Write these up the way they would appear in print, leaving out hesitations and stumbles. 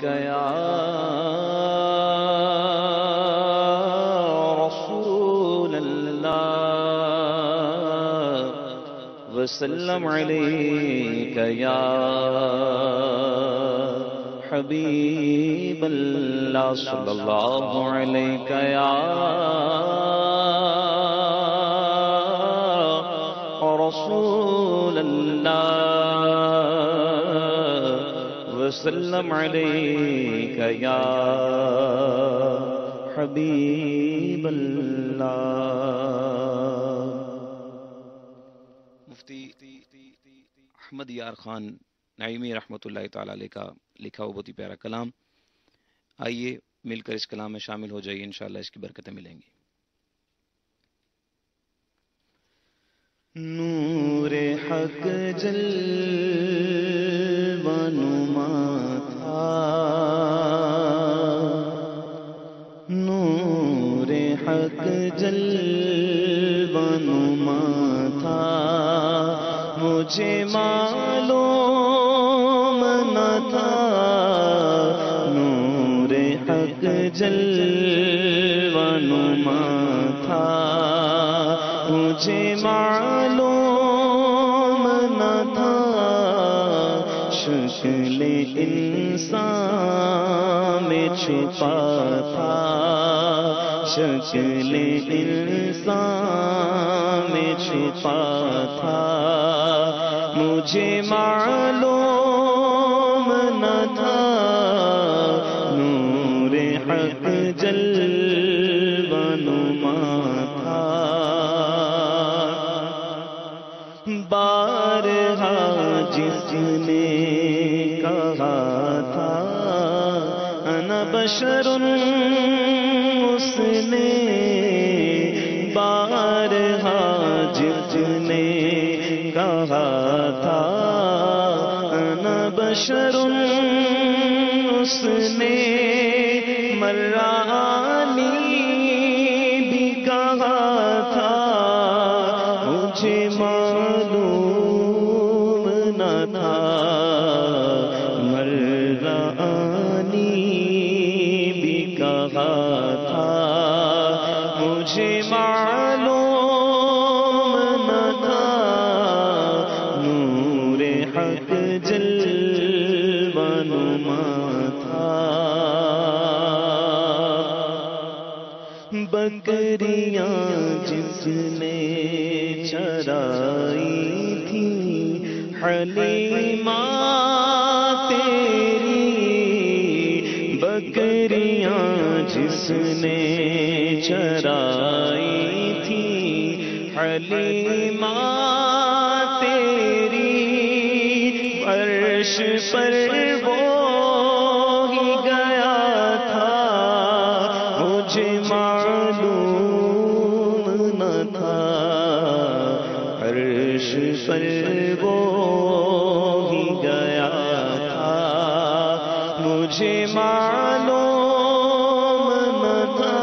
یا رسول اللہ وسلم علیک یا حبیب اللہ صلی اللہ علیک یا رسول اللہ وسلم علیک یا حبیب اللہ۔ مفتی احمد یار خان نعیمی رحمۃ اللہ تعالی علیہ کا لکھا ہوا بہت ہی پیارا کلام، آئیے مل کر اس کلام میں شامل ہو جائیے، انشاءاللہ اس کی برکتیں ملیں گی۔ نور حق جلوہ نما تھا، نور حق جلوہ نما تھا، مجھے معلوم نہ تھا، نور حق جلوہ نما تھا، مجھے معلوم نہ تھا، شکل انسان میں چھپا تھا، شکل انسان میں چھپا تھا، مجھے معلوم نہ تھا، نور حق جلوہ نما تھا۔ بارہا جس نے کہا تھا انا بشر، اس نے بارہا جس نے کہا تھا انا بشر، اس نے مرانی بھی کہا تھا، مجھے معلوم نہ تھا، مرانی بھی کہا تھا، مجھے معلوم نہ تھا، نور حق جلوہ نما تھا۔ بکریاں جس نے چرائی تھی حلیمہ تیری، بکریاں جس نے چرائی تھی حلیمہ تیری، عرش پر وہ ہی گیا تھا، مجھے معلوم نہ تھا، عرش پر وہ ہی گیا تھا، مجھے معلوم نہ تھا،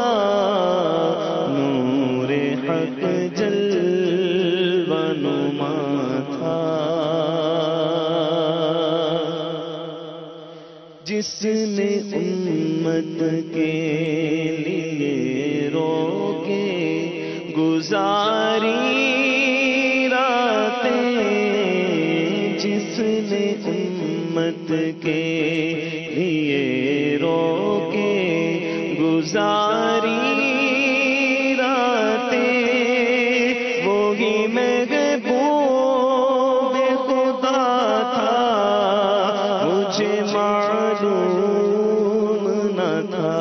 نور حق جلوہ نما تھا۔ جس نے امت کے لیے روکے گزاری راتیں، جس نے امت کے لیے روکے گزاری راتیں، وہی محبوب خدا تھا، مجھے معلوم نہ تھا،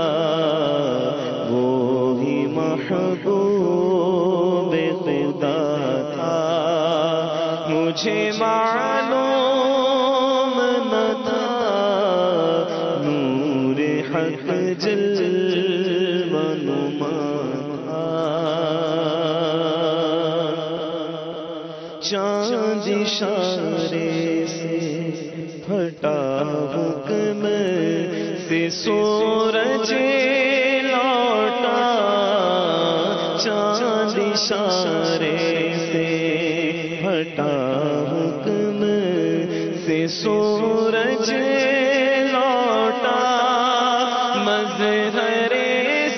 وہی محبوب خدا تھا، مجھے معلوم نہ تھا، نور حق جلوہ نما تھا۔ چاند اشارے سے پھٹا حکم سے سورج لوٹا، چاند اشارے سے پھٹا حکم سے سورج لوٹا، مظہر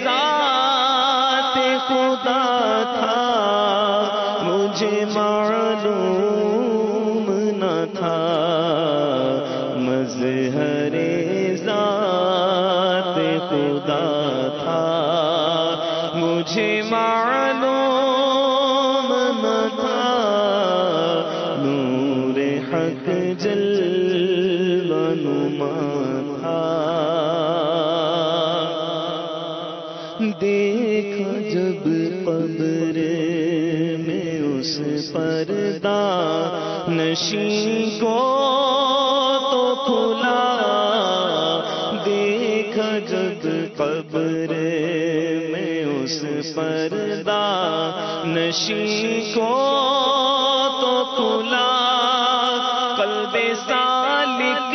ذات خدا تھا مجھے معلوم نہ تھا، مظہر ذات خدا تھا مجھے معلوم نہ تھا، نور حق جلوہ نما تھا۔ دیکھا جب قبر میں اس پردہ نشین کو تو کھلا، دیکھا جب قبر میں اس پردہ نشین کو تو کھلا، قلب سالک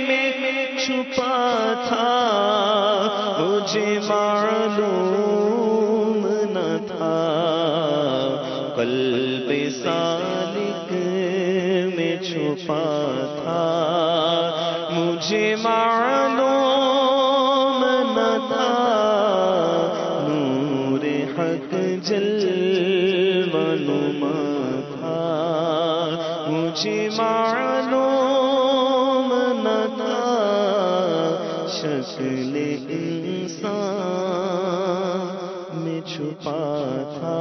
میں چھپا تھا مجھے معلوم نہ تھا، قلب سالک میں چھپا تھا مجھے معلوم نہ تھا، نور حق جلوہ نما تھا مجھے معلوم نہ تھا، شکل انسان میں چھپا تھا۔